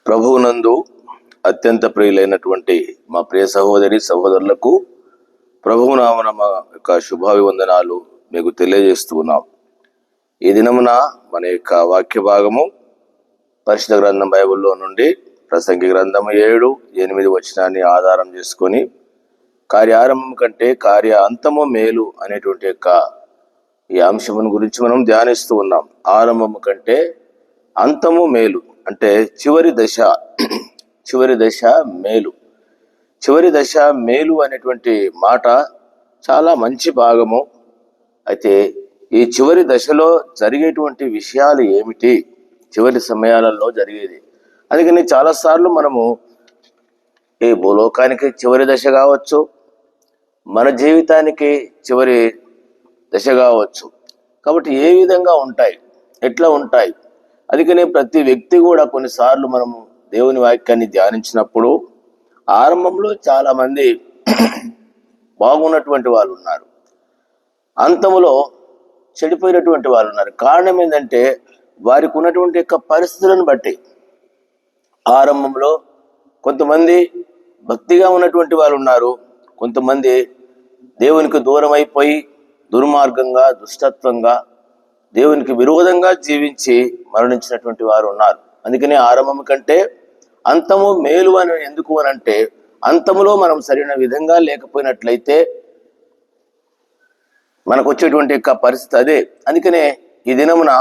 ప్రభువునందు అత్యంత ప్రియులైనటువంటి మా ప్రియ సహోదరి సహోదరులకు ప్రభువు నామమున మా యొక్క శుభాభివందనాలు మీకు తెలియజేస్తూ ఉన్నాం. ఈ దినమున మన యొక్క వాక్య భాగము పరిశుద్ధ గ్రంథం బైబిల్లో నుండి ప్రసంగి గ్రంథము 7-8 వచనాన్ని ఆధారం చేసుకొని కార్యారంభం కంటే కార్య అంతము మేలు అనేటువంటి యొక్క ఈ అంశమును గురించి మనం ధ్యానిస్తూ ఉన్నాం. ఆరంభము కంటే అంతము మేలు అంటే చివరి దశ మేలు. చివరి దశ మేలు అనేటువంటి మాట చాలా మంచి భాగము. అయితే ఈ చివరి దశలో జరిగేటువంటి విషయాలు ఏమిటి, చివరి సమయాలలో జరిగేది. అందుకని చాలాసార్లు మనము ఈ భూలోకానికి చివరి దశ కావచ్చు, మన జీవితానికి చివరి దశ కావచ్చు. కాబట్టి ఏ విధంగా ఉంటాయి, ఎట్లా ఉంటాయి, అందుకనే ప్రతి వ్యక్తి కూడా కొన్నిసార్లు మనము దేవుని వాక్యాన్ని ధ్యానించినప్పుడు ఆరంభంలో చాలా మంది బాగున్నటువంటి వాళ్ళు ఉన్నారు, అంతములో చెడిపోయినటువంటి వాళ్ళు ఉన్నారు. కారణం ఏంటంటే వారికి ఉన్నటువంటి యొక్క పరిస్థితులను బట్టి. ఆరంభంలో కొంతమంది భక్తిగా ఉన్నటువంటి వాళ్ళు ఉన్నారు, కొంతమంది దేవునికి దూరం అయిపోయి దుర్మార్గంగా దుష్టత్వంగా దేవునికి విరోధంగా జీవించి మరణించినటువంటి వారు ఉన్నారు. అందుకని ఆరంభం కంటే అంతము మేలు అని ఎందుకు అనంటే, అంతములో మనం సరైన విధంగా లేకపోయినట్లయితే మనకు వచ్చేటువంటి యొక్క పరిస్థితి అదే. అందుకనే ఈ దినమున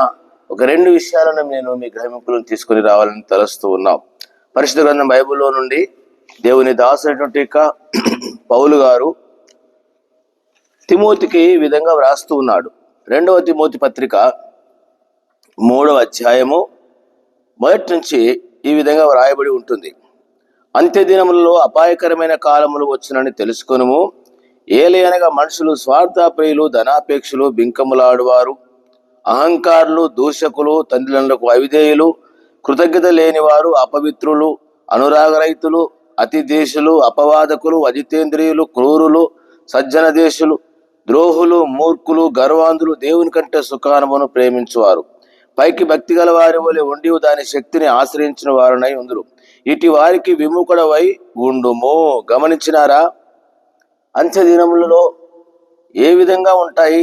ఒక 2 విషయాలను నేను మీ గ్రహింపులను తీసుకొని రావాలని తలస్తూ ఉన్నాం. పరిశుద్ధ గ్రంథం బైబిల్లో నుండి దేవుని దాసునటువంటి యొక్క పౌలు గారు తిమోతికి ఈ విధంగా వ్రాస్తూ ఉన్నాడు. 2వ తిమోతి పత్రిక 3వ అధ్యాయము 1 నుంచి ఈ విధంగా వ్రాయబడి ఉంటుంది. అంత్య దినములలో అపాయకరమైన కాలములు వచ్చునని తెలుసుకొనుము. ఏలయనగా మనుషులు స్వార్థప్రియులు, ధనాపేక్షలు, బింకములాడువారు, అహంకారులు, దూషకులు, తండ్రులకు అవిధేయులు, కృతజ్ఞత లేనివారు, అపవిత్రులు, అనురాగరహితులు, అతి దేశులు, అపవాదకులు, అజితేంద్రియులు, క్రూరులు, సజ్జన దేశులు, ద్రోహులు, మూర్ఖులు, గర్వాంధులు, దేవుని కంటే సుఖానుభవం ప్రేమించువారు, పైకి భక్తి గల వారి వలె ఉండి దాని శక్తిని ఆశ్రయించిన వారునై ఉందురు. ఇటు వారికి విముఖుడవై ఉండుము. గమనించినారా? అంత్య దినములలో ఏ విధంగా ఉంటాయి,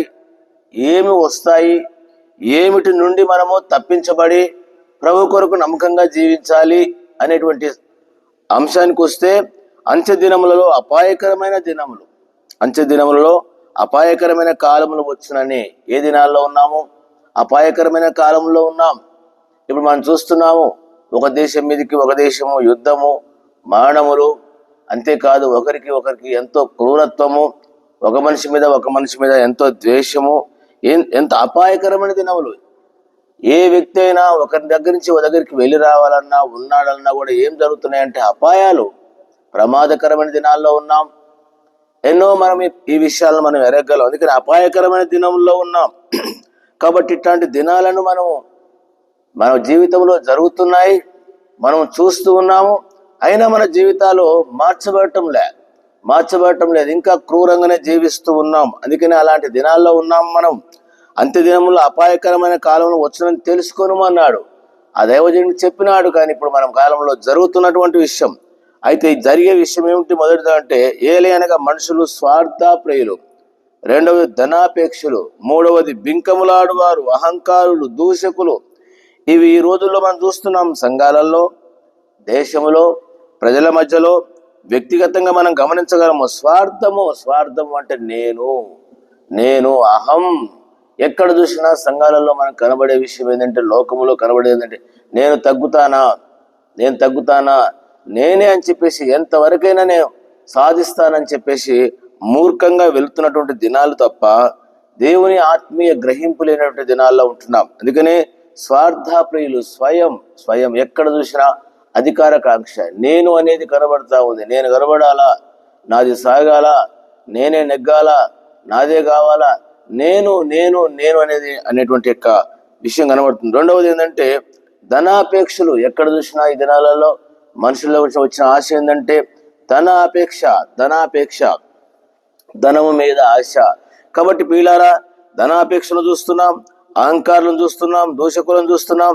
ఏమి వస్తాయి, ఏమిటి నుండి మనము తప్పించబడి ప్రభు కొరకు నమ్మకంగా జీవించాలి అనేటువంటి అంశానికి వస్తే, అంత్య దినములలో అపాయకరమైన దినములు, అంత్య దినములలో అపాయకరమైన కాలములు వచ్చునని ఏ దినాల్లో ఉన్నాము? అపాయకరమైన కాలంలో ఉన్నాం. ఇప్పుడు మనం చూస్తున్నాము, ఒక దేశం మీదకి ఒక దేశము యుద్ధము, మరణములు, అంతేకాదు ఒకరికి ఎంతో క్రూరత్వము, ఒక మనిషి మీద ఎంతో ద్వేషము, ఎంత అపాయకరమైన దినములు. ఏ వ్యక్తి అయినా ఒకరి దగ్గర నుంచి ఒక దగ్గరికి వెళ్ళి రావాలన్నా, ఉన్నాడన్నా కూడా ఏం జరుగుతున్నాయంటే అపాయాలు, ప్రమాదకరమైన దినాల్లో ఉన్నాం. ఎన్నో మనం ఈ విషయాలను మనం ఎరగలం. అందుకని అపాయకరమైన దినంలో ఉన్నాం. కాబట్టి ఇట్లాంటి దినాలను మన జీవితంలో జరుగుతున్నాయి, మనం చూస్తూ ఉన్నాము. అయినా మన జీవితాలు మార్చబడటం లేదు, ఇంకా క్రూరంగానే జీవిస్తూ ఉన్నాం. అందుకని అలాంటి దినాల్లో ఉన్నాం మనం. అంత్య దినంలో అపాయకరమైన కాలంలో వచ్చునని తెలుసుకోనమన్నాడు, ఆ దైవజనుడు చెప్పినాడు. కానీ ఇప్పుడు మనం కాలంలో జరుగుతున్నటువంటి విషయం. అయితే జరిగే విషయం ఏమిటి? మొదటిది అంటే ఏలయనగా మనుషులు స్వార్థప్రియులు, 2వది ధనాపేక్షలు, 3వది బింకములాడువారు, అహంకారులు, దూషకులు. ఇవి ఈ రోజుల్లో మనం చూస్తున్నాం. సంఘాలలో, దేశంలో, ప్రజల మధ్యలో, వ్యక్తిగతంగా మనం గమనించగలము. స్వార్థము అంటే నేను అహం. ఎక్కడ చూసినా సంఘాలలో మనకు కనబడే విషయం ఏంటంటే, లోకములో కనబడేది ఏంటంటే, నేను తగ్గుతానా, నేనే అని చెప్పేసి, ఎంతవరకైనా నేను సాధిస్తానని చెప్పేసి మూర్ఖంగా వెళుతున్నటువంటి దినాలు తప్ప దేవుని ఆత్మీయ గ్రహింపు లేనటువంటి దినాల్లో ఉంటున్నాం. అందుకనే స్వార్థప్రియులు, స్వయం ఎక్కడ చూసినా అధికారకాంక్ష, నేను అనేది కనబడతా ఉంది. నేను కనబడాలా, నాది సాగాల, నేనే నెగ్గాలా, నాదే కావాలా, నేను అనేటువంటి యొక్క విషయం కనబడుతుంది. 2వది ఏంటంటే ధనాపేక్షలు. ఎక్కడ చూసినా ఈ దినాలలో మనుషుల్లో వచ్చిన ఆశ ఏంటంటే ధనాపేక్ష, ధనము మీద ఆశ. కాబట్టి పీలారా, ధనాపేక్షను చూస్తున్నాం, అహంకారులను చూస్తున్నాం, దూషకులను చూస్తున్నాం.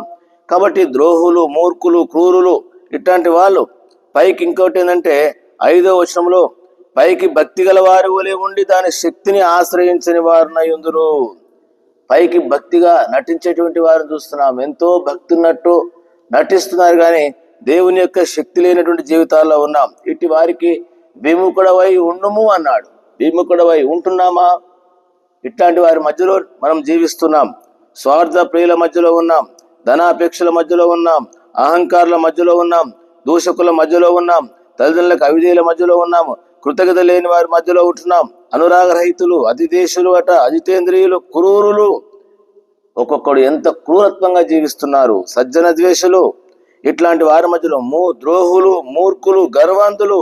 కాబట్టి ద్రోహులు, మూర్ఖులు, క్రూరులు ఇట్లాంటి వాళ్ళు. పైకి ఇంకోటి ఏంటంటే 5వ వచనంలో, పైకి భక్తి గల వారి వలె ఉండి దాని శక్తిని ఆశ్రయించని వారునై ఉందురు. పైకి భక్తిగా నటించేటువంటి వారిని చూస్తున్నాం. ఎంతో భక్తి ఉన్నట్టు నటిస్తున్నారు, కానీ దేవుని యొక్క శక్తి లేనటువంటి జీవితాల్లో ఉన్నాం. ఇటు వారికి విముఖుడవై ఉండుము అన్నాడు. విముఖుడవై ఉంటున్నామా? ఇట్లాంటి వారి మధ్యలో మనం జీవిస్తున్నాం. స్వార్థ ప్రియుల మధ్యలో ఉన్నాం, ధనాపేక్షల మధ్యలో ఉన్నాం, అహంకారుల మధ్యలో ఉన్నాం, దూషకుల మధ్యలో ఉన్నాం, తల్లిదండ్రులకు అవిధేయుల మధ్యలో ఉన్నాము, కృతజ్ఞత లేని వారి మధ్యలో ఉంటున్నాం. అనురాగరహితులు, అతిదేశులు అట, అజితేంద్రియులు, క్రూరులు. ఒక్కొక్కడు ఎంత క్రూరత్వంగా జీవిస్తున్నారు. సజ్జన ద్వేషులు, ఇట్లాంటి వారి మధ్యలో ద్రోహులు, మూర్ఖులు, గర్వంతులు,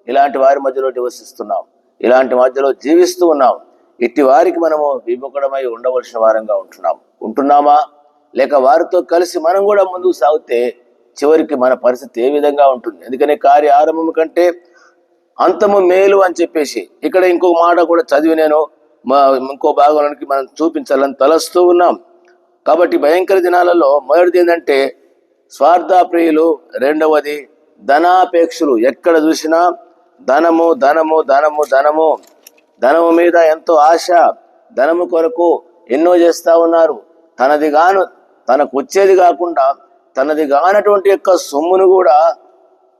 ఇలాంటి వారి మధ్యలో నివసిస్తున్నాం. ఇలాంటి మధ్యలో జీవిస్తూ ఉన్నాం. ఇట్టి వారికి మనము విముఖుడమై ఉండవలసిన వారంగా ఉంటున్నామా? లేక వారితో కలిసి మనం కూడా ముందుకు సాగితే చివరికి మన పరిస్థితి ఏ విధంగా ఉంటుంది? ఎందుకని కార్య ఆరంభం కంటే అంతము మేలు అని చెప్పేసి ఇక్కడ ఇంకొక మాట కూడా చదివి నేను ఇంకో భాగానికి మనం చూపించాలని తలస్తూ ఉన్నాం. కాబట్టి భయంకర దినాలలో మొదటిది ఏంటంటే స్వార్థప్రియులు, రెండవది ధనాపేక్షలు. ఎక్కడ చూసినా ధనము ధనము ధనము ధనము ధనము మీద ఎంతో ఆశ, ధనము కొరకు ఎన్నో చేస్తూ ఉన్నారు. తనకు వచ్చేది కాకుండా తనది కానటువంటి యొక్క సొమ్మును కూడా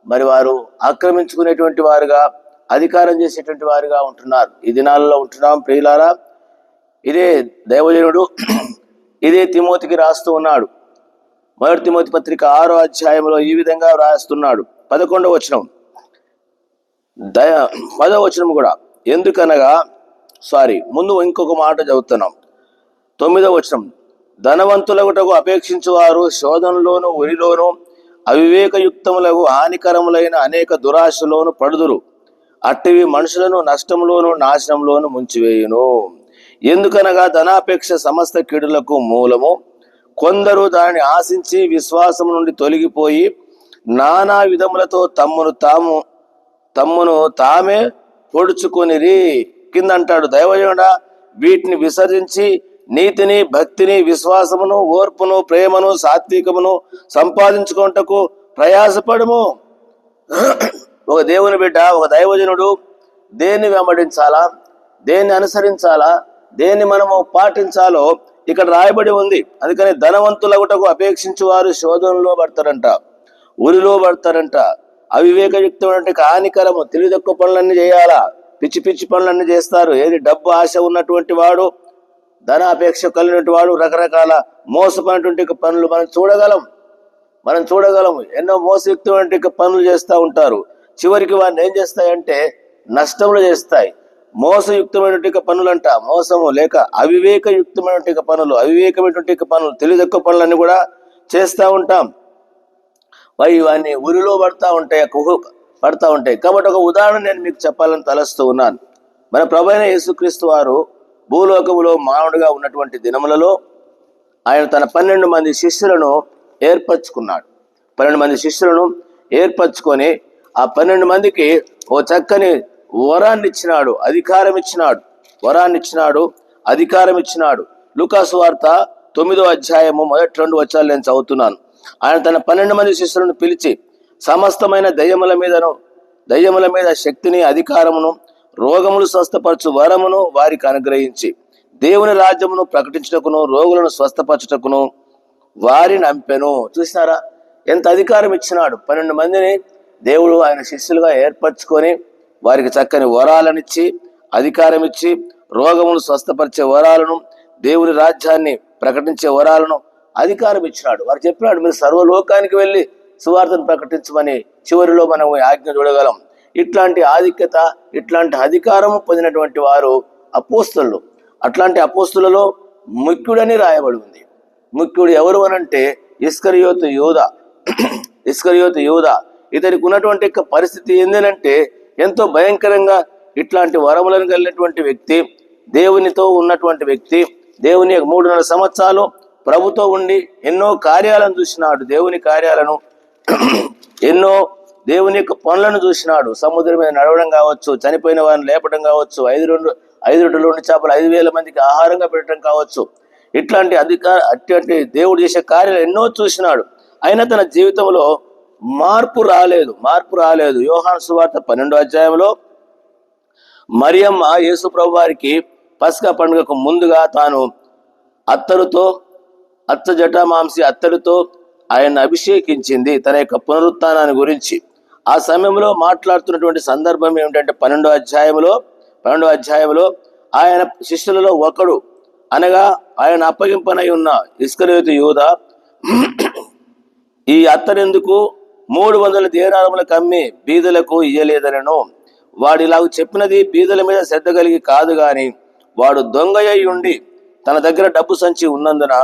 మరి వారు ఆక్రమించుకునేటువంటి వారుగా, అధికారం చేసేటువంటి వారుగా ఉంటున్నారు. ఈ దినాలలో ఉంటున్నాం ప్రియులారా. ఇదే దైవజనుడు ఇదే తిమోతికి రాస్తూ ఉన్నాడు. 1 తిమోతి పత్రిక 6వ అధ్యాయంలో ఈ విధంగా రాస్తున్నాడు. 11వ వచనం, 10వ వచనం కూడా. ఎందుకనగా ముందు ఇంకొక మాట చదువుతున్నాం. 9వ వచనం, ధనవంతులగుటకు అపేక్షించువారు శోధనలోను ఉరిలోను అవివేకయుక్తములకు హానికరములైన అనేక దురాశలోను పడుదురు. అట్టివి మనుషులను నష్టంలోను నాశనంలోను ముంచివేయును. ఎందుకనగా ధనాపేక్ష సమస్త కీడులకు మూలము. కొందరు దానిని ఆశించి విశ్వాసం నుండి తొలగిపోయి నానా విధములతో తమ్మును తామే పొడుచుకొనిరి. కింద అంటాడు దైవజనుడా, వీటిని విసర్జించి నీతిని, భక్తిని, విశ్వాసమును, ఓర్పును, ప్రేమను, సాత్వికమును సంపాదించుకుంటకు ప్రయాసపడము. ఒక దేవుని బిడ్డ, ఒక దైవజనుడు దేన్ని వెంబడించాలా, దేన్ని అనుసరించాలా, దేన్ని మనము పాటించాలో ఇక్కడ రాయబడి ఉంది. అందుకని ధనవంతులగుటకు అపేక్షించు వారు శోధనలో పడతారంట, ఉరిలో పడతారంట. అవివేకయుక్తమైన హానికరము తెలివి తక్కువ పనులన్నీ చేయాలా, పిచ్చి పిచ్చి పనులన్నీ చేస్తారు. ఏది డబ్బు ఆశ ఉన్నటువంటి వాడు, ధన అపేక్ష కలిగినటువంటి వాడు రకరకాల మోసమైనటువంటి పనులు మనం చూడగలం. ఎన్నో మోసయుక్తమైన పనులు చేస్తూ ఉంటారు. చివరికి వారిని ఏం చేస్తాయంటే నష్టములు చేస్తాయి. మోసయుక్తమైనటువంటి పనులంట, మోసము లేక అవివేకయుక్తమైనటువంటి అవివేకమైనటువంటి పనులు, తెలివి తక్కువ పనులన్నీ కూడా చేస్తూ ఉంటాం. ఇవన్నీ ఉరిలో పడతా ఉంటాయి. కాబట్టి ఒక ఉదాహరణ నేను మీకు చెప్పాలని తలస్తూ ఉన్నాను. మన ప్రభువైన యేసుక్రీస్తు వారు భూలోకములో మానవుడిగా ఉన్నటువంటి దినములలో ఆయన తన 12 మంది శిష్యులను ఏర్పరచుకున్నాడు. 12 మంది శిష్యులను ఏర్పరచుకొని ఆ 12 మందికి ఓ చక్కని వరాన్ని ఇచ్చినాడు, అధికారం ఇచ్చినాడు. లూకాసు వార్త 9వ అధ్యాయము మొదటి 2 వచనాలు నేను చదువుతున్నాను. ఆయన తన 12 మంది శిష్యులను పిలిచి సమస్తమైన దయ్యముల మీద శక్తిని, అధికారమును, రోగములు స్వస్థపరచు వరమును వారికి అనుగ్రహించి దేవుని రాజ్యమును ప్రకటించుటకును రోగులను స్వస్థపరచుటకును వారిని అంపెను. చూసినారా ఎంత అధికారం ఇచ్చినాడు? 12 మందిని దేవుడు ఆయన శిష్యులుగా ఏర్పరచుకొని వారికి చక్కని వరాలనిచ్చి, అధికారం ఇచ్చి, రోగములు స్వస్థపరిచే వరాలను, దేవుని రాజ్యాన్ని ప్రకటించే వరాలను అధికారం ఇచ్చినాడు. వారు చెప్పినాడు, మీరు సర్వలోకానికి వెళ్ళి సువార్తను ప్రకటించమని చివరిలో మనం ఆజ్ఞ చూడగలం. ఇట్లాంటి ఆధిక్యత, ఇట్లాంటి అధికారము పొందినటువంటి వారు అపోస్తలులు. అట్లాంటి అపోస్తలులలో ముఖ్యుడని రాయబడి ఉంది. ముఖ్యుడు ఎవరు అనంటే ఇస్కరియోతు యూదా. ఇతనికి ఉన్నటువంటి పరిస్థితి ఏంటంటే ఎంతో భయంకరంగా ఇట్లాంటి వరములను కలిగినటువంటి వ్యక్తి, దేవునితో ఉన్నటువంటి వ్యక్తి, దేవుని 3.5 సంవత్సరాలు ప్రభుతో ఉండి ఎన్నో కార్యాలను చూసినాడు. దేవుని కార్యాలను, ఎన్నో దేవుని యొక్క పనులను చూసినాడు. సముద్రం మీద నడవడం కావచ్చు, చనిపోయిన వారిని లేపడం కావచ్చు, 5 రొట్టెలు 2 చేపలు 5,000 మందికి ఆహారంగా పెట్టడం కావచ్చు. ఇట్లాంటి అటువంటి దేవుడు చేసే కార్యాలు ఎన్నో చూసినాడు. అయినా తన జీవితంలో మార్పు రాలేదు. యోహాను సువార్త 12వ అధ్యాయంలో మరియమ్మ యేసు ప్రభు వారికి పస్కా పండుగకు ముందుగా తాను అత్త జటామాంసి అత్తరుతో ఆయన అభిషేకించింది తన యొక్క పునరుత్థానాన్ని గురించి. ఆ సమయంలో మాట్లాడుతున్నటువంటి సందర్భం ఏమిటంటే 12వ అధ్యాయంలో ఆయన శిష్యులలో ఒకడు, అనగా ఆయన అప్పగింపనై ఉన్న ఇస్కరియోతు యూదా, ఈ అత్తరెందుకు 300 దేనారములకు అమ్మి బీదలకు ఇయ్యలేదనను. వాడు ఇలాగ చెప్పినది బీదల మీద శ్రద్ధ కలిగి కాదు గాని, వాడు దొంగయ్యి ఉండి తన దగ్గర డబ్బు సంచి ఉన్నందున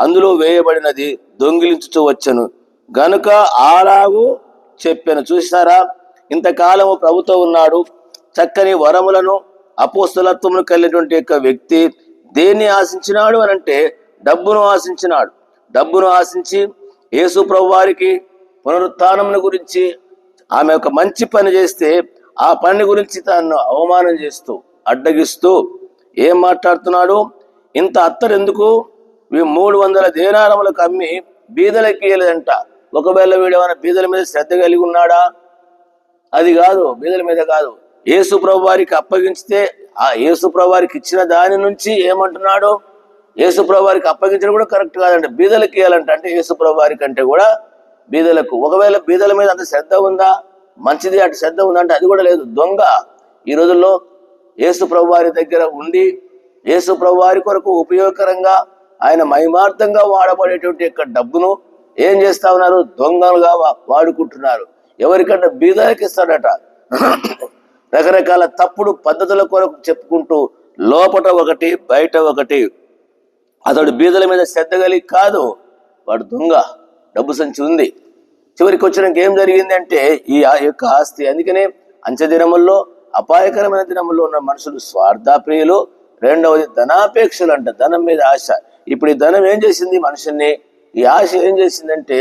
అందులో వేయబడినది దొంగిలించుతూ వచ్చను గనుక అలాగూ చెప్పాను. చూసారా, ఇంతకాలము ప్రభుతో ఉన్నాడు, చక్కని వరములను అపోస్తలత్వమును కలిగినటువంటి యొక్క వ్యక్తి దేన్ని ఆశించినాడు అని అంటే డబ్బును ఆశించినాడు. డబ్బును ఆశించి యేసు ప్రభు వారికి పునరుత్థానమును గురించి ఆమె ఒక మంచి పని చేస్తే ఆ పని గురించి తాను అవమానం చేస్తూ అడ్డగిస్తూ ఏం మాట్లాడుతున్నాడు, ఇంత అత్తరెందుకు 300 దేనారములకు అమ్మి బీదలకి ఇయ్యలేదంట. ఒకవేళ వీడేమైనా బీదల మీద శ్రద్ధ కలిగి ఉన్నాడా? అది కాదు, బీదల మీద కాదు. యేసు ప్రభు వారికి అప్పగించితే ఆ యేసు ప్రభు వారికి ఇచ్చిన దాని నుంచి ఏమంటున్నాడు, యేసు ప్రభు వారికి అప్పగించడం కూడా కరెక్ట్ కాదంటే బీదలకి ఇవ్వాలంట. అంటే యేసు ప్రభు వారికి అంటే కూడా బీదలకు. ఒకవేళ బీదల మీద అంత శ్రద్ధ ఉందా, మంచిది అటు శ్రద్ధ ఉందంటే అది కూడా లేదు. దొంగ ఈ రోజుల్లో యేసు ప్రభు వారి దగ్గర ఉండి యేసు ప్రభు వారి కొరకు ఉపయోగకరంగా ఆయన మహిమార్థంగా వాడబడేటువంటి యొక్క డబ్బును ఏం చేస్తా ఉన్నారు, దొంగలుగా వాడుకుంటున్నారు. ఎవరికంటే బీదలకి ఇస్తాడట. రకరకాల తప్పుడు పద్ధతుల కొరకు చెప్పుకుంటూ లోపట ఒకటి బయట ఒకటి. అతడు బీదల మీద శ్రద్ధ కలిగి కాదు, వాడు దొంగ, డబ్బు సంచి ఉంది. చివరికి వచ్చినాక ఏం జరిగింది అంటే ఈ యొక్క ఆస్తి. అందుకనే అంచె దినముల్లో అపాయకరమైన దినముల్లో ఉన్న మనుషులు స్వార్థప్రియులు. రెండవది ధనాపేక్షలు అంట, ధనం మీద ఆశ. ఇప్పుడు ఈ ధనం ఏం చేసింది మనుషుల్ని, ఈ ఆశ ఏం చేసిందంటే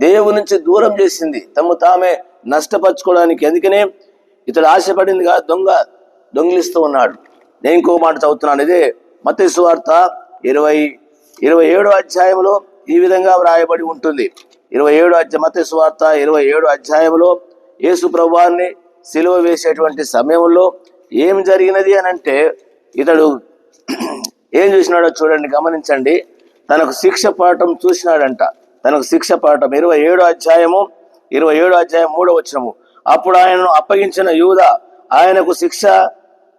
దేవుని నుంచి దూరం చేసింది, తామే నష్టపరచుకోవడానికి. అందుకనే ఇతడు ఆశపడింది కాదు, దొంగిలిస్తూ ఉన్నాడు. నేను ఇంకో మాట చదువుతున్నాను, ఇదే మత్తయి సువార్త 27వ అధ్యాయంలో ఈ విధంగా వ్రాయబడి ఉంటుంది. మత్తయి సువార్త 27వ అధ్యాయంలో యేసు ప్రభువాన్ని సిలువ వేసేటువంటి సమయంలో ఏం జరిగినది అని అంటే ఇతడు ఏం చూసినాడో చూడండి, గమనించండి. తనకు శిక్ష పాఠం చూసినాడంట. తనకు శిక్ష పాఠం 27వ అధ్యాయం 3వ వచనము. అప్పుడు ఆయనను అప్పగించిన యూదా ఆయనకు శిక్ష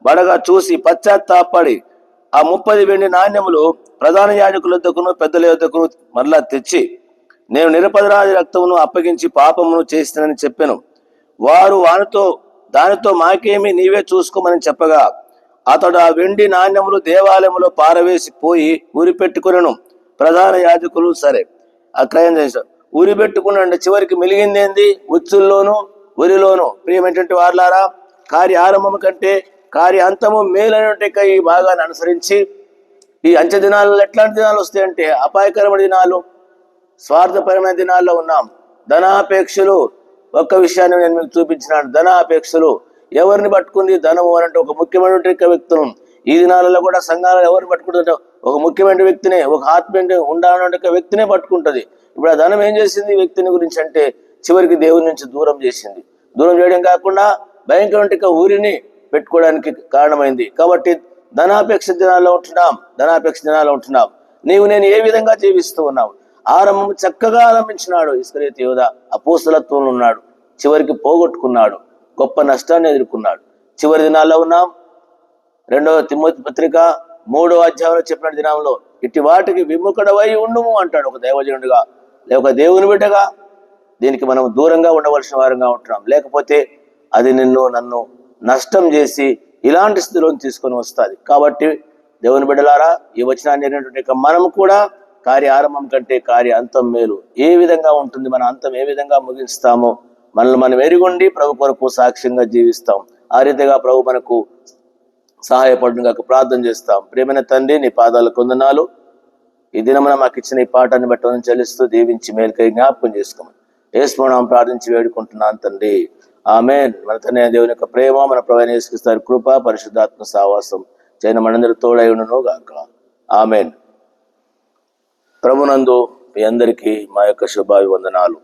బడగా చూసి పశ్చాత్తాపడి ఆ 30 వెండి నాణ్యములు ప్రధాన యాజకుల యొద్దకును పెద్దల యొద్దకును మరలా తెచ్చి, నేను నిరపరాధి రక్తమును అప్పగించి పాపమును చేస్తానని చెప్పాను. వారు దానితో మాకేమి, నీవే చూసుకోమని చెప్పగా అతడు ఆ వెండి నాణ్యములు దేవాలయములో పారవేసి పోయి ఉరిపెట్టుకునను. ప్రధాన యాజకులు సరే ఆ క్రయం చేశారు, ఉరిపెట్టుకున్నాడు. చివరికి మిలిగిందేంది, ఉచ్చుల్లోను ఉరిలోను. ప్రియమైనటువంటి వార్లారా, కార్య ఆరంభము కంటే కార్య అంతము మేలైనటువంటి ఈ భాగాన్ని అనుసరించి ఈ అంచె దినాలలో ఎట్లాంటి దినాలు వస్తాయంటే అపాయకరమైన దినాలు, స్వార్థపరమైన దినాల్లో ఉన్నాం. ధనాపేక్షలు, ఒక్క విషయాన్ని నేను మీకు చూపించినాను. ధనాపేక్షలు ఎవరిని పట్టుకుంది, ధనము అనంటే ఒక ముఖ్యమైనటువంటి వ్యక్తులు. ఈ దినాలలో కూడా సంఘాలలో ఎవరిని పట్టుకుంటుంటే ఒక ముఖ్యమైన వ్యక్తినే, ఒక ఆత్మీయ ఉండాలనే వ్యక్తినే పట్టుకుంటుంది. ఇప్పుడు ఆ ధనం ఏం చేసింది వ్యక్తిని గురించి అంటే చివరికి దేవుని నుంచి దూరం చేసింది. దూరం చేయడం కాకుండా భయంకరమైన ఊరిని పెట్టుకోవడానికి కారణమైంది. కాబట్టి ధనాపేక్ష దినాల్లో ఉంటున్నాం. నీవు నేను ఏ విధంగా జీవిస్తూ ఉన్నావు? ఆరంభం చక్కగా ఆరంభించినాడు ఇస్కరియోతు యూదా, అపోస్తలత్వంలో ఉన్నాడు, చివరికి పోగొట్టుకున్నాడు, గొప్ప నష్టాన్ని ఎదుర్కొన్నాడు. చివరి దినాల్లో ఉన్నాం. 2వ తిమోతి పత్రిక 3వ అధ్యాయంలో చెప్పిన దినంలో ఇట్టి వాటికి విముఖుడవై ఉండుము అంటాడు ఒక దైవజనుడిగా, లేక దేవుని బిడ్డగా. దీనికి మనం దూరంగా ఉండవలసిన వారంగా ఉంటున్నాం. లేకపోతే అది నన్ను నష్టం చేసి ఇలాంటి స్థితిలో తీసుకొని వస్తుంది. కాబట్టి దేవుని బిడ్డలారా, ఈ వచనాన్ని మనం కూడా కార్య ఆరంభం కంటే కార్య అంతం మేలు. ఏ విధంగా ఉంటుంది, మన అంతం ఏ విధంగా ముగిస్తామో మనల్ని మనం ఎరిగొండి ప్రభు కొరకు సాక్ష్యంగా జీవిస్తాం. ఆ రీతిగా ప్రభు మనకు సహాయపడుగా ప్రార్థన చేస్తాం. ప్రియమైన తండ్రి, నీ పాదాలకు వందనాలు. ఈ దినమున మాకు ఇచ్చిన ఈ పాఠాన్ని బట్టి చెల్లిస్తూ దీవించి మేలుకై జ్ఞాపకం చేసుకోమని యేసు నామమున ప్రార్థించి వేడుకుంటున్నాను తండ్రి, ఆమేన్. మన తండ్రి దేవుని యొక్క ప్రేమ, మన ప్రభువైన యేసుక్రీస్తు కృప, పరిశుద్ధాత్మ సహవాసం చేయన మనందరూ తోడై ఉండును గాక. ఆమేన్. ప్రభునందు మీ అందరికీ మా యొక్క శుభాభివందనాలు.